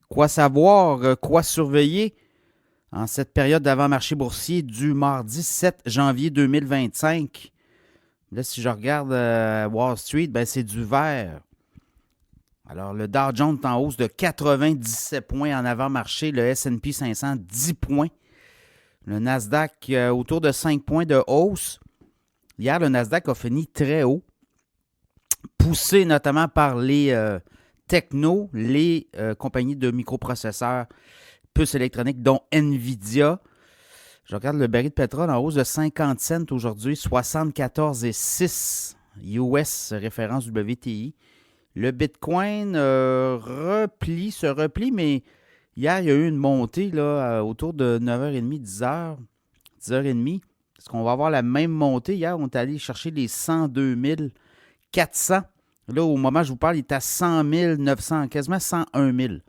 Quoi savoir, quoi surveiller en cette période d'avant-marché boursier du mardi 7 janvier 2025? Là, si je regarde Wall Street, ben, c'est du vert. Alors, le Dow Jones est en hausse de 97 points en avant-marché, le S&P 500 10 points, le Nasdaq autour de 5 points de hausse. Hier, le Nasdaq a fini très haut, poussé notamment par les technos, les compagnies de microprocesseurs, puces électroniques, dont NVIDIA. Je regarde le baril de pétrole en hausse de 50 cents aujourd'hui, 74,6 US, référence WTI. Le Bitcoin se replie, mais hier, il y a eu une montée là, autour de 9h30, 10h, 10h30. Est-ce qu'on va avoir la même montée? Hier, on est allé chercher les 102 400. Là, au moment où je vous parle, il est à 100 900, quasiment 101 000. Là,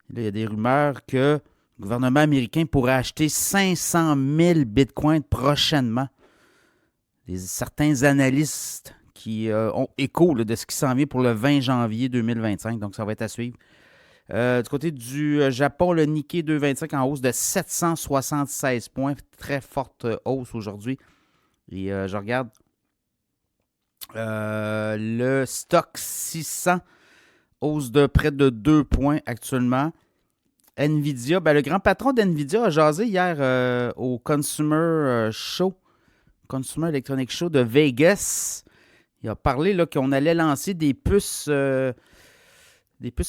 il y a des rumeurs que le gouvernement américain pourrait acheter 500 000 bitcoins prochainement. Certains analystes qui ont écho là, de ce qui s'en vient pour le 20 janvier 2025. Donc, ça va être à suivre. Du côté du Japon, le Nikkei 225 en hausse de 776 points. Très forte hausse aujourd'hui. Et je regarde le stock 600, hausse de près de 2 points actuellement. NVIDIA, ben, le grand patron d'NVIDIA a jasé hier au Consumer Show, Consumer Electronic Show de Vegas. Il a parlé là, qu'on allait lancer des puces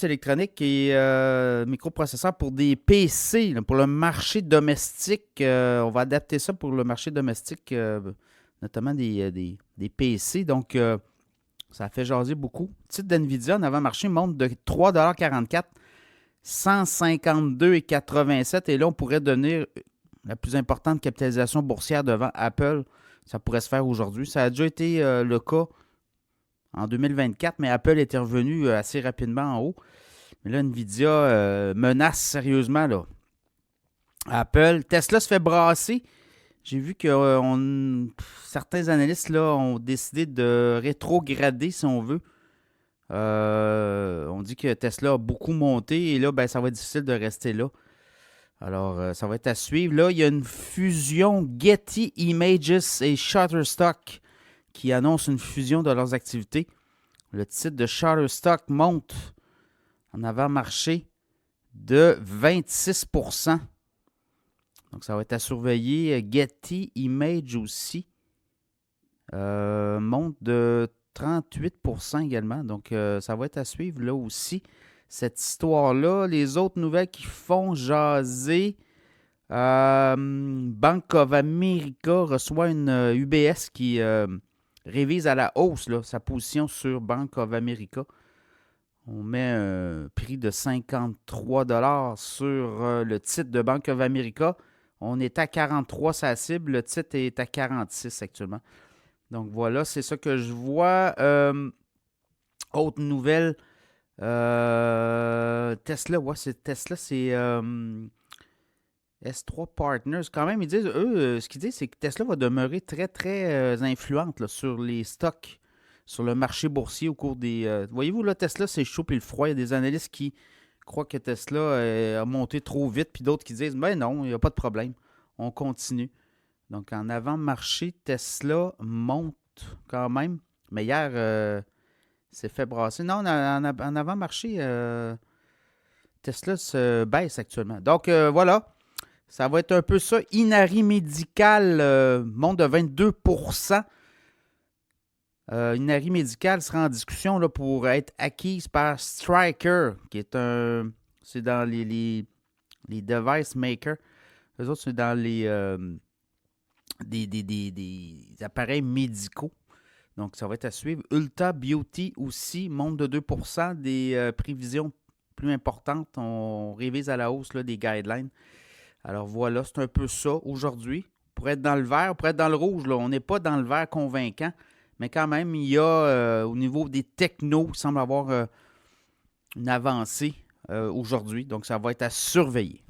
électroniques et microprocesseurs pour des PC, là, pour le marché domestique. On va adapter ça pour le marché domestique, notamment des PC. Donc, ça a fait jaser beaucoup. Le titre d'NVIDIA en avant-marché monte de 3,44 $, 152,87 $. Et là, on pourrait devenir la plus importante capitalisation boursière devant Apple. Ça pourrait se faire aujourd'hui. Ça a déjà été le cas en 2024, mais Apple était revenu assez rapidement en haut. Mais là, NVIDIA menace sérieusement là, Apple. Tesla se fait brasser. J'ai vu que certains analystes là, ont décidé de rétrograder, si on veut. On dit que Tesla a beaucoup monté et là, ben, ça va être difficile de rester là. Alors, ça va être à suivre. Là, il y a une fusion Getty Images et Shutterstock qui annonce une fusion de leurs activités. Le titre de Shutterstock monte en avant-marché de 26 %. Donc, ça va être à surveiller. Getty Images aussi monte de 38 % également. Donc, ça va être à suivre là aussi. Cette histoire-là, les autres nouvelles qui font jaser. Bank of America reçoit une UBS qui révise à la hausse là, sa position sur Bank of America. On met un prix de 53 $ sur le titre de Bank of America. On est à 43 sa cible. Le titre est à 46 actuellement. Donc voilà, c'est ça que je vois. Autre nouvelle. Tesla, ouais, c'est Tesla, c'est S3 Partners. Quand même, ils disent, eux, ce qu'ils disent, c'est que Tesla va demeurer très, très influente là, sur les stocks, sur le marché boursier au cours des. Voyez-vous, là, Tesla, c'est chaud et le froid. Il y a des analystes qui croient que Tesla a monté trop vite, puis d'autres qui disent, ben non, il n'y a pas de problème. On continue. Donc, en avant-marché, Tesla monte quand même. Mais hier, s'est fait brasser. Non, en avant-marché, Tesla se baisse actuellement. Donc, voilà. Ça va être un peu ça. Inari Medical monte de 22 %. Inari Medical sera en discussion là, pour être acquise par Stryker, qui est un. C'est dans les device makers. Eux autres, c'est dans les des appareils médicaux. Donc, ça va être à suivre. Ulta Beauty aussi monte de 2 %. Des prévisions plus importantes. On révise à la hausse là, des guidelines. Alors voilà, c'est un peu ça aujourd'hui. Pour être dans le vert, pour être dans le rouge, là, on n'est pas dans le vert convaincant. Mais quand même, il y a au niveau des technos, il semble avoir une avancée aujourd'hui. Donc, ça va être à surveiller.